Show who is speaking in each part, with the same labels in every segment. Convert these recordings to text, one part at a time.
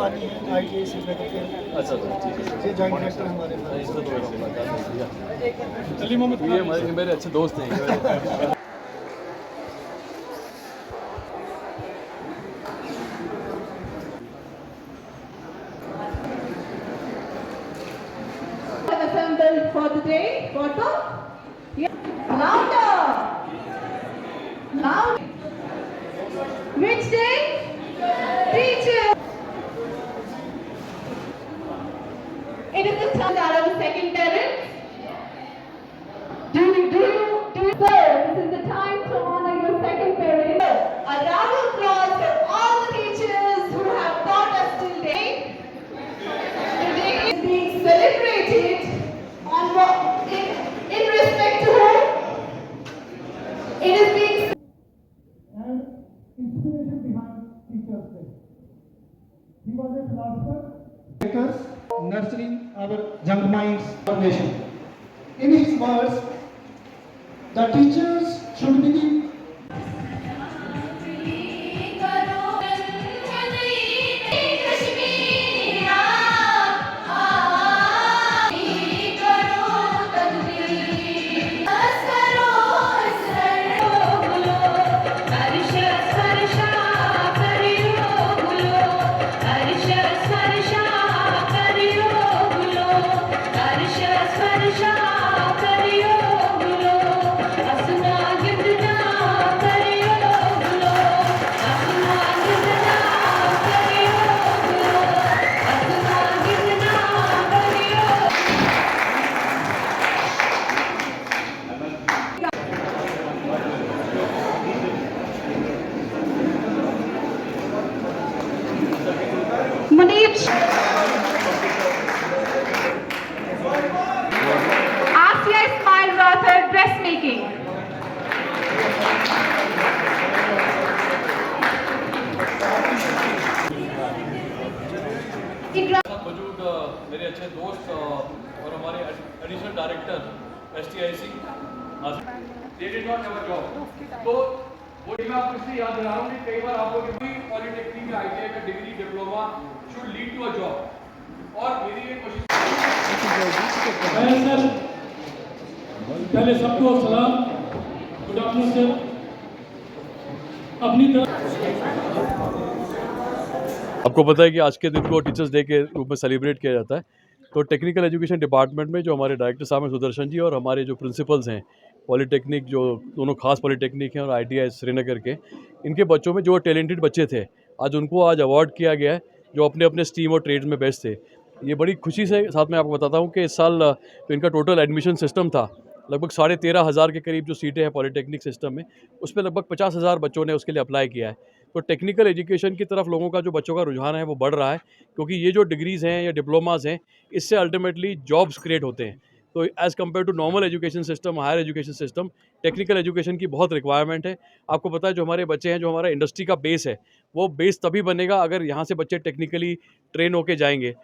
Speaker 1: पानी है ITI श्रीनगर के।
Speaker 2: अच्छा ठीक है
Speaker 1: ये जॉइंट डायरेक्टर हमारे
Speaker 2: इससे तो मेरा मुलाकात है भैया। ये मेरे अच्छे दोस्त हैं
Speaker 3: assembled for the day. Photo? Yeah. Louder. Loud. Which day? Teacher. It is the time that of the second parent. Do you? Sir, this is the time to honor your second parent. A round of applause for all the teachers who have taught us till date. Today is being celebrated in respect to whom? It is being
Speaker 1: And inspiration behind Teachers Day. He was a philosopher, nurturing our young minds, our nation. In his words, the teachers should be the
Speaker 3: Munib Asya Ismail Rathod dressmaking.
Speaker 2: मौजूद मेरे अच्छे दोस्त और हमारे additional director STIC they did not have a job. तो वो मैं आपको इसलिए याद दिला रहा हूँ कि कई बार आप लोग भी पॉलिटेक्निक में ITI का degree diploma should lead to a job. और मेरी ये कोशिश
Speaker 4: सर पहले सबको सलाम, गुड आफ्टरनून सर। अपनी तरफ
Speaker 2: आपको पता है कि आज के दिन को टीचर्स डे के रूप में सेलिब्रेट किया जाता है। तो टेक्निकल एजुकेशन डिपार्टमेंट में जो हमारे डायरेक्टर साहब हैं सुदर्शन जी और हमारे जो प्रिंसिपल्स हैं पॉलिटेक्निक, जो दोनों खास पॉलिटेक्निक हैं और ITI श्रीनगर के, इनके बच्चों में जो टैलेंटेड बच्चे थे आज उनको आज अवार्ड किया गया है जो अपने अपने स्ट्रीम और ट्रेड्स में बेस्ट थे। ये बड़ी खुशी से साथ में आपको बताता हूँ कि इस साल जो इनका टोटल एडमिशन सिस्टम था लगभग 13,500 के करीब जो सीटें हैं पॉलिटेक्निक सिस्टम में, उसमें लगभग 50,000 बच्चों ने उसके लिए अप्लाई किया है। तो टेक्निकल एजुकेशन की तरफ लोगों का जो बच्चों का रुझान है वो बढ़ रहा है, क्योंकि ये जो डिग्रीज़ हैं या डिप्लोमास हैं इससे अल्टीमेटली जॉब्स क्रिएट होते हैं। तो as compare to normal education system, higher education system, technical education की बहुत रिक्वायरमेंट है। आपको पता है जो हमारे बच्चे हैं, जो हमारा इंडस्ट्री का बेस है, वो बेस तभी बनेगा अगर यहाँ से बच्चे टेक्निकली ट्रेन होके जाएंगे।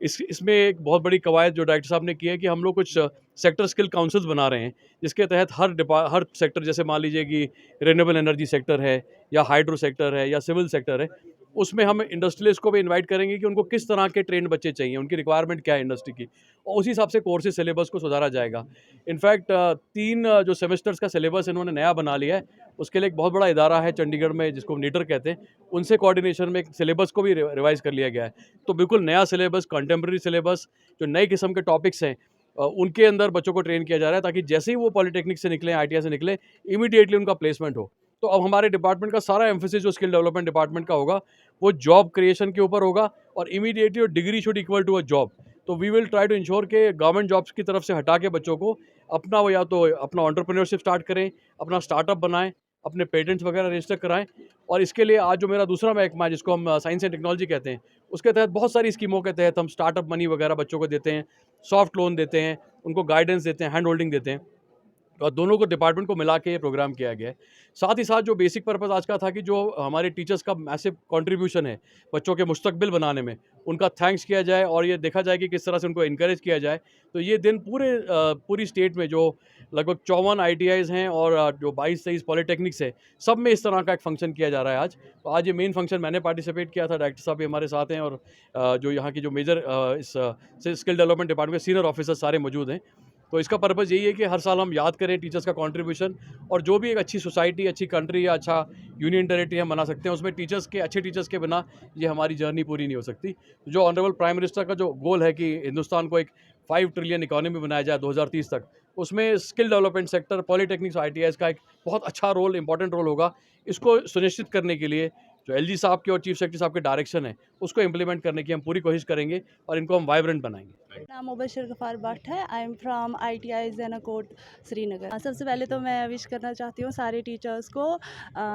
Speaker 2: इसमें एक बहुत बड़ी कवायद जो डायरेक्टर साहब ने की है कि हम लोग कुछ सेक्टर स्किल काउंसिल्स बना रहे हैं, जिसके तहत हर सेक्टर, जैसे मान लीजिए कि रिन्यूएबल एनर्जी सेक्टर है या हाइड्रो सेक्टर है या सिविल सेक्टर है, उसमें हम इंडस्ट्रियलिस्ट को भी इनवाइट करेंगे कि उनको किस तरह के ट्रेंड बच्चे चाहिए, उनकी रिक्वायरमेंट क्या है इंडस्ट्री की, और उसी हिसाब से कोर्सेज सिलेबस को सुधारा जाएगा। इनफैक्ट 3 जो सेमेस्टर्स का सिलेबस इन्होंने नया बना लिया है, उसके लिए एक बहुत बड़ा इदारा है चंडीगढ़ में जिसको नीटर कहते हैं, उनसे कोऑर्डिनेशन में एक सिलेबस को भी रिवाइज कर लिया गया है। तो बिल्कुल नया सिलेबस, कंटेम्प्रेरी सिलेबस, जो नए किस्म के टॉपिक्स हैं उनके अंदर बच्चों को ट्रेन किया जा रहा है, ताकि जैसे ही वो पॉलिटेक्निक से निकले, ITI से निकले, इमीडिएटली उनका प्लेसमेंट हो। तो अब हमारे डिपार्टमेंट का सारा एम्फेसिस जो स्किल डेवलपमेंट डिपार्टमेंट का होगा वो जॉब क्रिएशन के ऊपर होगा, और इमीडिएटली और degree should equal to a job. तो we will try to ensure कि गवर्नमेंट जॉब्स की तरफ से हटा के बच्चों को अपना वो या तो अपना एंटरप्रेन्योरशिप स्टार्ट करें, अपना स्टार्टअप बनाएं, अपने पेटेंट्स वगैरह रजिस्टर कराएं। और इसके लिए आज जो मेरा दूसरा महकमा है जिसको हम साइंस एंड टेक्नोलॉजी कहते हैं, उसके तहत बहुत सारी स्कीमों के तहत हम स्टार्टअप मनी वगैरह बच्चों को देते हैं, सॉफ्ट लोन देते हैं, उनको गाइडेंस देते हैं, हैंड होल्डिंग देते हैं। और दोनों को डिपार्टमेंट को मिला के ये प्रोग्राम किया गया है। साथ ही साथ जो बेसिक पर्पस आज का था कि जो हमारे टीचर्स का मैसिव कंट्रीब्यूशन है बच्चों के मुस्तकबिल बनाने में, उनका थैंक्स किया जाए और ये देखा जाए कि किस तरह से उनको इनकरेज किया जाए। तो ये दिन पूरी स्टेट में जो लगभग 54 ITIs हैं और जो 22-23 पॉलीटेक्निक्स है, सब में इस तरह का एक फंक्शन किया जा रहा है आज। तो आज ये मेन फंक्शन मैंने पार्टिसिपेट किया था, डायरेक्टर साहब भी हमारे साथ हैं और जो यहाँ की जो मेजर इस स्किल डेवलपमेंट डिपार्टमेंट के सीनियर ऑफिसर सारे मौजूद हैं। तो इसका पर्पज़ यही है कि हर साल हम याद करें टीचर्स का कंट्रीब्यूशन, और जो भी एक अच्छी सोसाइटी, अच्छी कंट्री या अच्छा यूनियन टेरिटरी हम बना सकते हैं, उसमें अच्छे टीचर्स के बिना ये हमारी जर्नी पूरी नहीं हो सकती। जो ऑनरेबल प्राइम मिनिस्टर का जो गोल है कि हिंदुस्तान को एक 5 ट्रिलियन इकोनॉमी बनाया जाए 2030 तक, उसमें स्किल डेवलपमेंट सेक्टर, पॉलीटेक्निक्स, ITIs का एक बहुत अच्छा रोल, इंपॉर्टेंट रोल होगा। इसको सुनिश्चित करने के लिए जो LG साहब के और चीफ सेक्रेटरी साहब के डायरेक्शन है, उसको इम्प्लीमेंट करने की हम पूरी कोशिश करेंगे और इनको हम वाइब्रेंट बनाएंगे।
Speaker 5: नाम मुबशर गफ़ार भट्ट है। I am from ITI Zainakote Srinagar. सबसे पहले तो मैं विश करना चाहती हूँ सारे टीचर्स को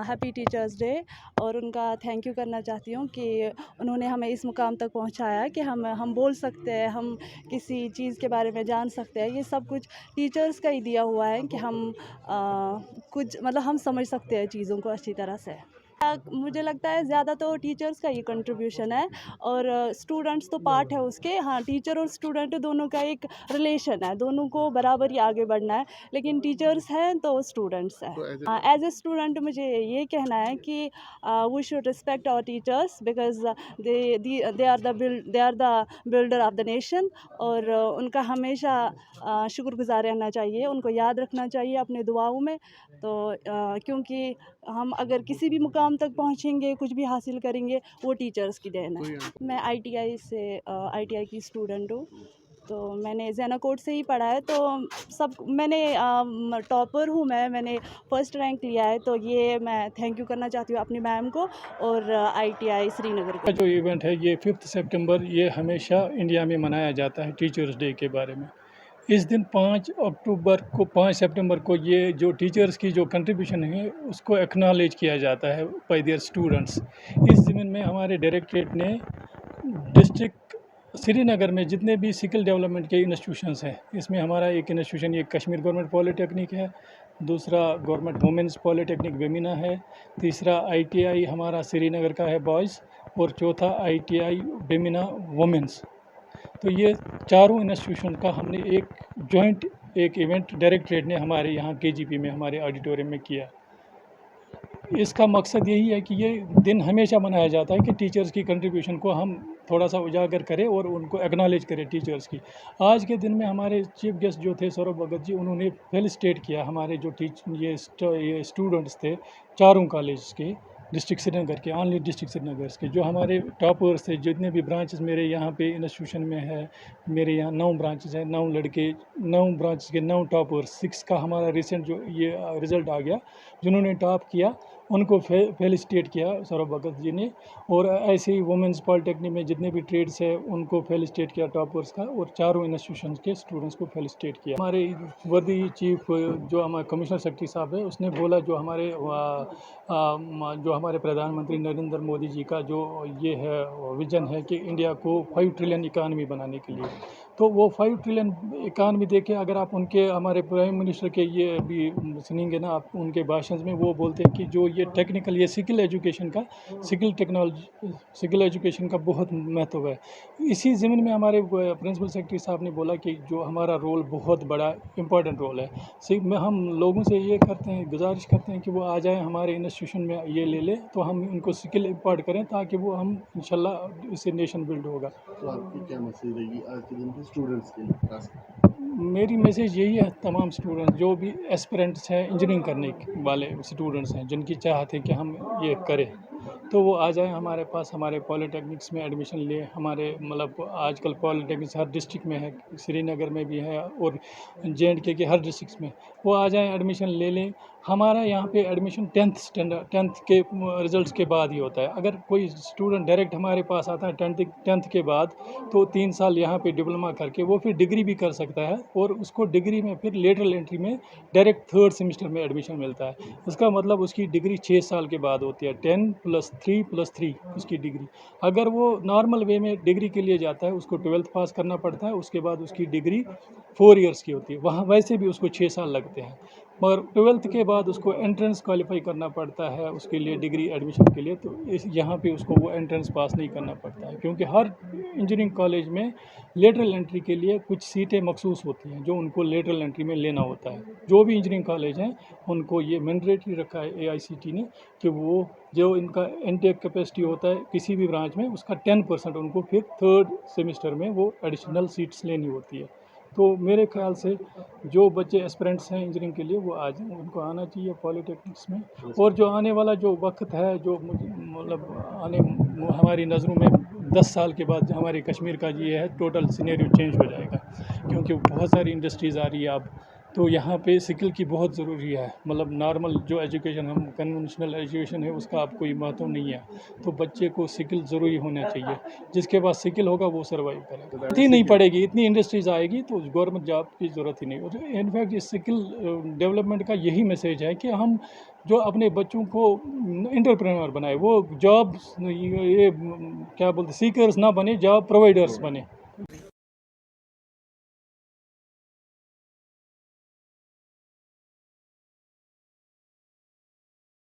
Speaker 5: हैप्पी टीचर्स डे, और उनका थैंक यू करना चाहती हूँ कि उन्होंने हमें इस मुकाम तक पहुँचाया कि हम बोल सकते हैं, हम किसी चीज़ के बारे में जान सकते हैं। ये सब कुछ टीचर्स का ही दिया हुआ है कि हम कुछ मतलब हम समझ सकते हैं चीज़ों को अच्छी तरह से। मुझे लगता है ज़्यादा तो टीचर्स का ही कंट्रीब्यूशन है, और स्टूडेंट्स तो पार्ट है उसके। हाँ, टीचर और स्टूडेंट दोनों का एक रिलेशन है, दोनों को बराबर ही आगे बढ़ना है, लेकिन टीचर्स हैं तो स्टूडेंट्स हैं। एज ए स्टूडेंट मुझे ये कहना है कि we should respect our teachers because they are the builder of the nation, और उनका हमेशा शुक्रगुजार रहना चाहिए, उनको याद रखना चाहिए अपने दुआओं में। तो क्योंकि हम अगर किसी भी मुकाम तक पहुंचेंगे, कुछ भी हासिल करेंगे, वो टीचर्स की देन है। मैं ITI की स्टूडेंट हूँ, तो मैंने ज़ैनाकोट से ही पढ़ा है। तो मैंने टॉपर हूँ, मैंने फर्स्ट रैंक लिया है। तो ये मैं थैंक यू करना चाहती हूँ अपनी मैम को और ITI श्रीनगर को।
Speaker 6: जो इवेंट है ये 5 सितंबर ये हमेशा इंडिया में मनाया जाता है टीचर्स डे के बारे में। इस दिन 5 सितंबर को ये जो टीचर्स की जो कंट्रीब्यूशन है उसको एक्नॉलेज किया जाता है बाय देयर स्टूडेंट्स। इस ज़मीन में हमारे डायरेक्टरेट ने डिस्ट्रिक्ट श्रीनगर में जितने भी स्किल डेवलपमेंट के इंस्टीट्यूशंस हैं, इसमें हमारा एक इंस्टीट्यूशन ये कश्मीर गवर्नमेंट पॉलीटेक्निक है, दूसरा गवर्नमेंट वुमेंस पॉलीटेक्निक बेमिना है, तीसरा ITI हमारा श्रीनगर का है बॉयज़, और चौथा ITI बेमिना वुमेंस। तो ये चारों इंस्टीट्यूशन का हमने एक जॉइंट इवेंट डायरेक्टरेट ने हमारे यहाँ KGP में हमारे ऑडिटोरियम में किया। इसका मकसद यही है कि ये दिन हमेशा मनाया जाता है कि टीचर्स की कंट्रीब्यूशन को हम थोड़ा सा उजागर करें और उनको एक्नॉलेज करें टीचर्स की। आज के दिन में हमारे चीफ गेस्ट जो थे सौरभ भगत जी, उन्होंने फेलिसिटेट किया हमारे जो ये स्टूडेंट्स थे चारों कॉलेज के, डिस्ट्रिक्ट श्रीनगर के, ऑनली डिस्ट्रिक्ट श्रीनगर के, जो हमारे टॉपर्स थे। जितने भी ब्रांचेस मेरे यहाँ पे इंस्टीट्यूशन में है, मेरे यहाँ 9 ब्रांचेस हैं, 9 लड़के, 9 ब्रांचेस के 9 टॉपर्स, 6 का हमारा रिसेंट जो ये रिज़ल्ट आ गया, जिन्होंने टॉप किया उनको फेलिसिटेट किया सौरभ भगत जी ने। और ऐसे ही वुमेंस पॉलीटेक्निक में जितने भी ट्रेड्स है उनको फेलिसिटेट किया टॉपर्स का, और चारों इंस्टीट्यूशन के स्टूडेंट्स को फेलिसिटेट किया। हमारे वर्दी चीफ जो हमारे कमिश्नर सेक्रेटरी साहब है, उसने बोला जो हमारे प्रधानमंत्री नरेंद्र मोदी जी का जो ये है विज़न है कि इंडिया को 5 ट्रिलियन इकानमी बनाने के लिए, तो वो 5 ट्रिलियन इकानमी देखे अगर आप उनके हमारे प्राइम मिनिस्टर के ये भी सुनेंगे ना आप उनके भाषण में, वो बोलते हैं कि जो ये टेक्निकल ये स्किल एजुकेशन का बहुत महत्व है। इसी ज़मीन में हमारे प्रिंसिपल सेक्रेटरी साहब ने बोला कि जो हमारा रोल बहुत बड़ा इम्पोर्टेंट रोल है। में हम लोगों से ये गुजारिश करते हैं कि वो आ जाएं हमारे इंस्टीट्यूशन में ये ले लें, तो हम उनको स्किल इम्पार्ट करें ताकि वो हम इंशाल्लाह इससे नेशन बिल्ड होगा।
Speaker 7: तो आपकी क्या मैसेज रहेगी आज के दिन के स्टूडेंट्स के लिए?
Speaker 6: मेरी मैसेज यही है तमाम स्टूडेंट्स जो भी एस्पिरेंट्स हैं, इंजीनियरिंग करने वाले स्टूडेंट्स हैं, जिनकी चाहत है कि हम ये करें, तो वो आ जाएं हमारे पास, हमारे पॉलीटेक्निक्स में एडमिशन लें। हमारे मतलब आजकल पॉलीटेक्निक्स हर डिस्ट्रिक्ट में है, श्रीनगर में भी है और JNK के हर डिस्ट्रिक्ट में, वो आ जाएं एडमिशन ले लें। हमारा यहाँ पे एडमिशन 10th के रिज़ल्ट्स के बाद ही होता है। अगर कोई स्टूडेंट डायरेक्ट हमारे पास आता है 10th के बाद, तो 3 साल यहाँ पे डिप्लोमा करके वो फिर डिग्री भी कर सकता है, और उसको डिग्री में फिर लेटरल एंट्री में डायरेक्ट 3rd सेमेस्टर में एडमिशन मिलता है। इसका मतलब उसकी डिग्री 6 साल के बाद होती है, 10 + 3 उसकी डिग्री। अगर वो नॉर्मल वे में डिग्री के लिए जाता है, उसको 12th पास करना पड़ता है, उसके बाद उसकी डिग्री 4 ईयर्स की होती है, वहाँ वैसे भी उसको 6 साल लगते हैं। मगर 12th के बाद उसको एंट्रेंस क्वालिफाई करना पड़ता है उसके लिए, डिग्री एडमिशन के लिए। तो इस यहाँ पे उसको वो एंट्रेंस पास नहीं करना पड़ता है, क्योंकि हर इंजीनियरिंग कॉलेज में लेटरल एंट्री के लिए कुछ सीटें मखसूस होती हैं जो उनको लेटरल एंट्री में लेना होता है। जो भी इंजीनियरिंग कॉलेज हैं उनको ये मैंडेटरी रखा है AICTE ने कि वो जो इनका इनटेक कैपेसिटी होता है किसी भी ब्रांच में, उसका 10% उनको फिर 3rd सेमेस्टर में वो एडिशनल सीट्स लेनी होती है। तो मेरे ख्याल से जो बच्चे एस्पिरेंट्स हैं इंजीनियरिंग के लिए वो आज उनको आना चाहिए पॉलिटेक्निक्स में। और जो आने वाला जो वक्त है, जो मतलब आने हमारी नज़रों में 10 साल के बाद हमारे कश्मीर का ये है टोटल सिनेरियो चेंज हो जाएगा, क्योंकि बहुत सारी इंडस्ट्रीज़ आ रही है अब। तो यहाँ पे स्किल की बहुत ज़रूरी है, मतलब नॉर्मल जो एजुकेशन हम कन्वेंशनल एजुकेशन है उसका अब कोई महत्व नहीं है। तो बच्चे को स्किल ज़रूरी होना चाहिए, जिसके पास स्किल होगा वो सर्वाइव करेगा। इतनी नहीं पड़ेगी, इतनी इंडस्ट्रीज़ आएगी तो गवर्नमेंट जॉब की ज़रूरत ही नहीं होगी। इनफैक्ट इस स्किल डेवलपमेंट का यही मैसेज है कि हम जो अपने बच्चों को एंटरप्रेन्योर बनाए, वो जॉब ये क्या बोलते सीकर्स ना बने, जॉब प्रोवाइडर्स बने।